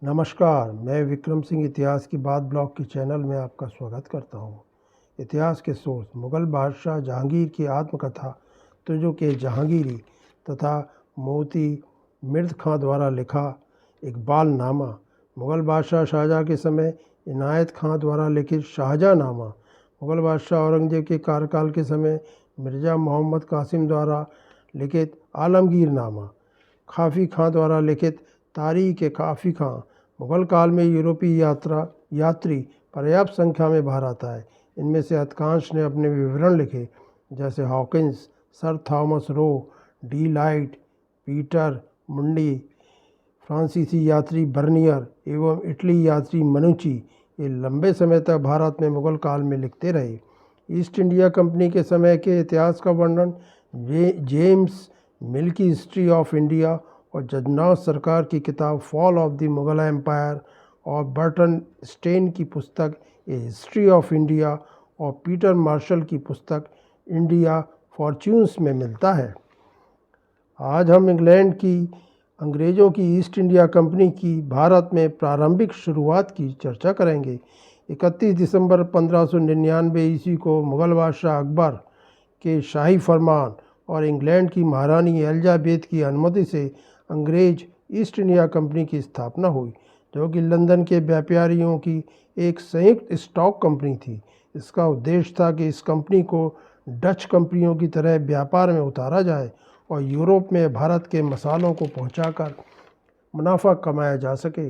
नमस्कार, मैं विक्रम सिंह इतिहास की बात ब्लॉग के चैनल में आपका स्वागत करता हूँ। इतिहास के सोर्स मुग़ल बादशाह जहांगीर की आत्मकथा तुझो के जहांगीरी तथा मोती मिर्द खां द्वारा लिखा इकबाल नामा, मुग़ल बादशाह शाहजहाँ के समय इनायत खां द्वारा लिखित शाहजहाँ नामा, मुग़ल बादशाह औरंगजेब के कार्यकाल के समय मिर्ज़ा मोहम्मद कासिम द्वारा लिखित आलमगीर नामा, काफ़ी खां द्वारा लिखित तारीख़ काफ़ी खां। मुग़ल काल में यूरोपीय यात्री पर्याप्त संख्या में भारत आए। इनमें से अधिकांश ने अपने विवरण लिखे, जैसे Hawkins, sir Thomas Roe, D light, Peter मुंडी, फ्रांसीसी यात्री बर्नियर एवं इटली यात्री मनुची। ये लंबे समय तक भारत में मुग़ल काल में लिखते रहे। ईस्ट इंडिया कंपनी के समय के इतिहास का वर्णन जेम्स मिल की हिस्ट्री ऑफ इंडिया और जगन्नाथ सरकार की किताब fall of the Mughal empire और बर्टन स्टेन की पुस्तक ए हिस्ट्री ऑफ इंडिया और पीटर मार्शल की पुस्तक इंडिया फॉर्च्यून्स में मिलता है। आज हम इंग्लैंड की अंग्रेज़ों की ईस्ट इंडिया कंपनी की भारत में प्रारंभिक शुरुआत की चर्चा करेंगे। 31 दिसंबर 1599 ईस्वी को मुग़ल बादशाह अकबर के शाही फरमान और इंग्लैंड की महारानी एलिजाबेथ की अनुमति से अंग्रेज ईस्ट इंडिया कंपनी की स्थापना हुई, जो कि लंदन के व्यापारियों की एक संयुक्त स्टॉक कंपनी थी। इसका उद्देश्य था कि इस कंपनी को डच कंपनियों की तरह व्यापार में उतारा जाए और यूरोप में भारत के मसालों को पहुंचाकर मुनाफा कमाया जा सके।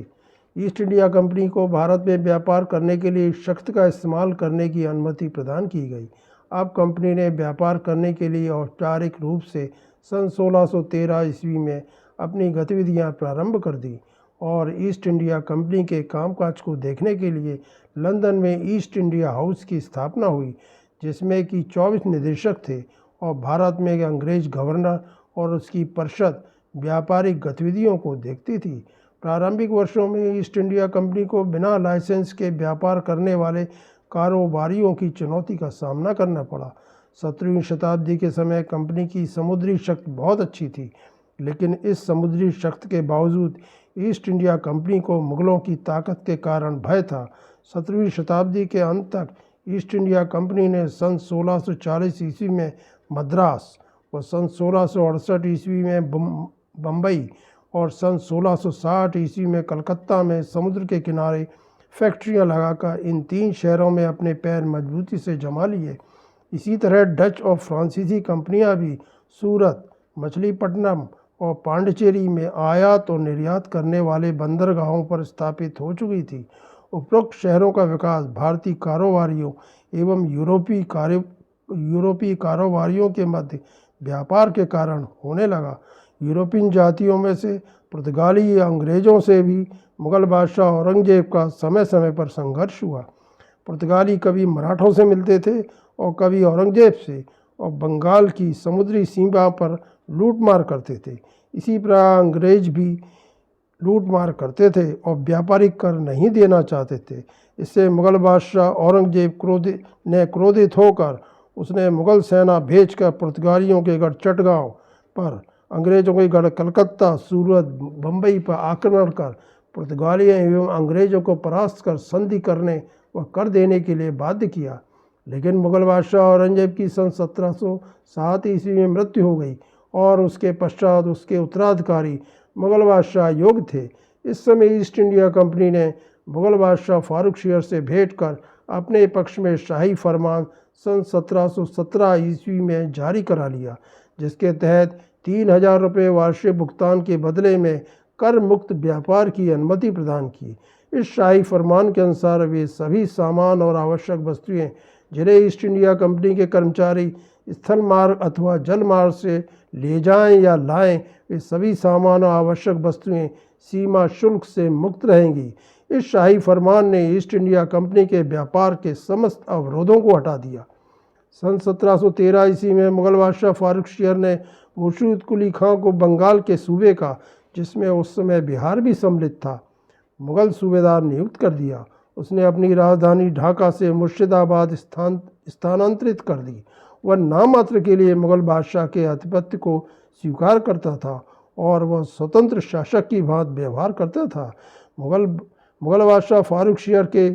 ईस्ट इंडिया कंपनी को भारत में व्यापार करने के लिए शक्ति का इस्तेमाल करने की अनुमति प्रदान की गई। अब कंपनी ने व्यापार करने के लिए औपचारिक रूप से सन 1613 ईस्वी में अपनी गतिविधियां प्रारंभ कर दी और ईस्ट इंडिया कंपनी के कामकाज को देखने के लिए लंदन में ईस्ट इंडिया हाउस की स्थापना हुई, जिसमें कि 24 निदेशक थे और भारत में अंग्रेज गवर्नर और उसकी परिषद व्यापारिक गतिविधियों को देखती थी। प्रारंभिक वर्षों में ईस्ट इंडिया कंपनी को बिना लाइसेंस के व्यापार करने वाले कारोबारियों की चुनौती का सामना करना पड़ा। 17वीं शताब्दी के समय कंपनी की समुद्री शक्ति बहुत अच्छी थी, लेकिन इस समुद्री शक्ति के बावजूद ईस्ट इंडिया कंपनी को मुग़लों की ताकत के कारण भय था। 17वीं शताब्दी के अंत तक ईस्ट इंडिया कंपनी ने सन 1640 ईस्वी में मद्रास और सन 1668 ईस्वी में बम्बई और सन 1660 ईस्वी में कलकत्ता में समुद्र के किनारे फैक्ट्रियां लगाकर इन 3 शहरों में अपने पैर मजबूती से जमा लिए। इसी तरह डच और फ्रांसीसी कंपनियां भी सूरत, मछलीपट्टनम और पांडिचेरी में आयात और निर्यात करने वाले बंदरगाहों पर स्थापित हो चुकी थी। उपरोक्त शहरों का विकास भारतीय कारोबारियों एवं यूरोपीय कारोबारियों के मध्य व्यापार के कारण होने लगा। यूरोपीय जातियों में से पुर्तगाली या अंग्रेज़ों से भी मुग़ल बादशाह औरंगजेब का समय समय पर संघर्ष हुआ। पुर्तगाली कभी मराठों से मिलते थे और कभी औरंगजेब से, और बंगाल की समुद्री सीमा पर लूटमार करते थे। इसी प्रकार अंग्रेज भी लूटमार करते थे और व्यापारिक कर नहीं देना चाहते थे। इससे मुग़ल बादशाह औरंगजेब क्रोधित होकर उसने मुग़ल सेना भेजकर पुर्तगालियों के गढ़ चटगांव पर, अंग्रेज़ों के गढ़ कलकत्ता, सूरत, बम्बई पर आक्रमण कर पुर्तगालियों एवं अंग्रेज़ों को परास्त कर संधि करने व कर देने के लिए बाध्य किया। लेकिन मुग़ल बादशाह औरंगजेब की सन 1707 ईस्वी में मृत्यु हो गई और उसके पश्चात उसके उत्तराधिकारी मुग़ल बादशाह योग्य थे। इस समय ईस्ट इंडिया कंपनी ने मुग़ल बादशाह फारूक शेर से भेंट कर अपने पक्ष में शाही फरमान सन 1717 ईस्वी में जारी करा लिया, जिसके तहत 3000 रुपये वार्षिक भुगतान के बदले में कर मुक्त व्यापार की अनुमति प्रदान की। इस शाही फरमान के अनुसार वे सभी सामान और आवश्यक वस्तुएं जिन्हें ईस्ट इंडिया कंपनी के कर्मचारी स्थल मार्ग अथवा जल मार्ग से ले जाएं या लाएं, वे सभी सामान और आवश्यक वस्तुएं सीमा शुल्क से मुक्त रहेंगी। इस शाही फरमान ने ईस्ट इंडिया कंपनी के व्यापार के समस्त अवरोधों को हटा दिया। सन 1713 ईस्वी में मुग़ल बादशाह फारूक शेर ने मुर्शीद कुली खां को बंगाल के सूबे का, जिसमें उस समय बिहार भी सम्मिलित था, मुग़ल सूबेदार नियुक्त कर दिया। उसने अपनी राजधानी ढाका से मुर्शिदाबाद स्थानांतरित कर दी। वह नाम मात्र के लिए मुग़ल बादशाह के आधिपत्य को स्वीकार करता था और वह स्वतंत्र शासक की भांति व्यवहार करता था। मुगल बादशाह फारूक शियर के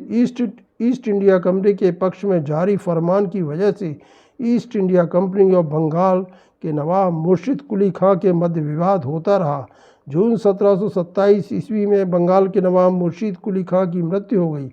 ईस्ट इंडिया कंपनी के पक्ष में जारी फरमान की वजह से ईस्ट इंडिया कंपनी और बंगाल के नवाब मुर्शिद कुली खां के मध्य विवाद होता रहा। जून 1727 ईस्वी में बंगाल के नवाब मुर्शिद कुली खां की मृत्यु हो गई।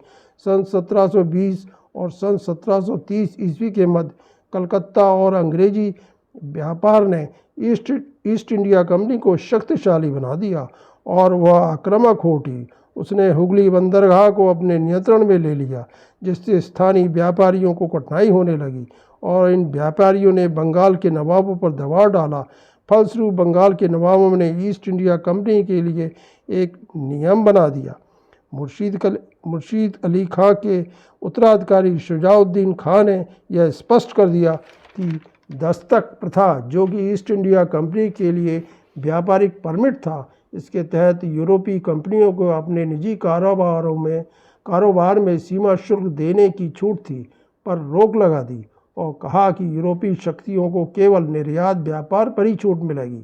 सन 1720 और सन 1730 ईस्वी के मध्य कलकत्ता और अंग्रेजी व्यापार ने ईस्ट इंडिया कंपनी को शक्तिशाली बना दिया और वह आक्रामक हो उठी। उसने हुगली बंदरगाह को अपने नियंत्रण में ले लिया, जिससे स्थानीय व्यापारियों को कठिनाई होने लगी और इन व्यापारियों ने बंगाल के नवाबों पर दबाव डाला। फलस्वरूप बंगाल के नवाबों ने ईस्ट इंडिया कंपनी के लिए एक नियम बना दिया। मुर्शीद अली खां के उत्तराधिकारी शुजाउद्दीन खां ने यह स्पष्ट कर दिया कि दस्तक प्रथा, जो कि ईस्ट इंडिया कंपनी के लिए व्यापारिक परमिट था, इसके तहत यूरोपीय कंपनियों को अपने निजी कारोबार में सीमा शुल्क देने की छूट थी, पर रोक लगा दी और कहा कि यूरोपीय शक्तियों को केवल निर्यात व्यापार पर ही छूट मिलेगी।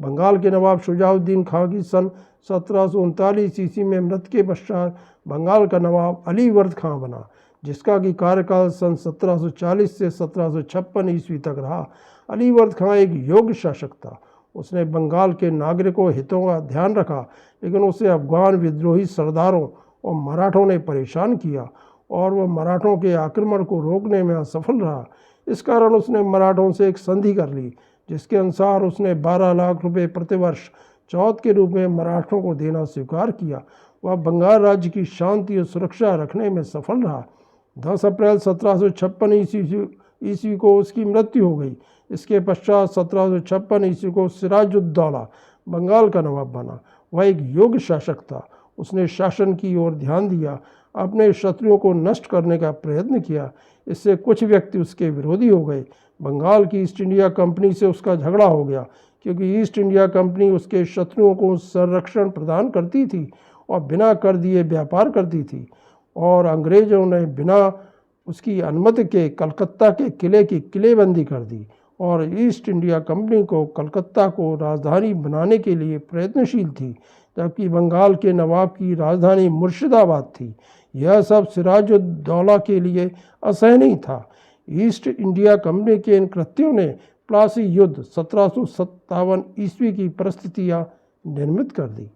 बंगाल के नवाब शुजाउद्दीन खां की सन 1739 ईस्वी में मृत्यु के पश्चात बंगाल का नवाब अलीवर्द खां बना, जिसका कि कार्यकाल सन 1740 से 1756 ईस्वी तक रहा। अलीवर्द खां एक योग्य शासक था। उसने बंगाल के नागरिकों हितों का ध्यान रखा, लेकिन उसे अफगान विद्रोही सरदारों और मराठों ने परेशान किया और वह मराठों के आक्रमण को रोकने में असफल रहा। इस कारण उसने मराठों से एक संधि कर ली, जिसके अनुसार उसने 12 लाख रुपए प्रतिवर्ष चौथ के रूप में मराठों को देना स्वीकार किया। वह बंगाल राज्य की शांति और सुरक्षा रखने में सफल रहा। 10 अप्रैल 1756 ईस्वी को उसकी मृत्यु हो गई। इसके पश्चात 1756 ईस्वी को सिराजुद्दौला बंगाल का नवाब बना। वह एक योग्य शासक था। उसने शासन की ओर ध्यान दिया, अपने शत्रुओं को नष्ट करने का प्रयत्न किया। इससे कुछ व्यक्ति उसके विरोधी हो गए। बंगाल की ईस्ट इंडिया कंपनी से उसका झगड़ा हो गया, क्योंकि ईस्ट इंडिया कंपनी उसके शत्रुओं को संरक्षण प्रदान करती थी और बिना कर दिए व्यापार करती थी, और अंग्रेजों ने बिना उसकी अनुमति के कलकत्ता के किले की किलेबंदी कर दी और ईस्ट इंडिया कंपनी को कलकत्ता को राजधानी बनाने के लिए प्रयत्नशील थी, जबकि बंगाल के नवाब की राजधानी मुर्शिदाबाद थी। यह सब सिराजुद्दौला के लिए असहनीय था। ईस्ट इंडिया कंपनी के इन कृत्यों ने प्लासी युद्ध 1757 ईस्वी की परिस्थितियां निर्मित कर दी।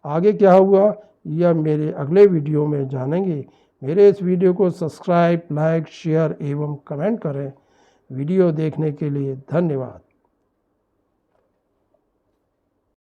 आगे क्या हुआ यह मेरे अगले वीडियो में जानेंगे। मेरे इस वीडियो को सब्सक्राइब, लाइक, शेयर एवं कमेंट करें। वीडियो देखने के लिए धन्यवाद।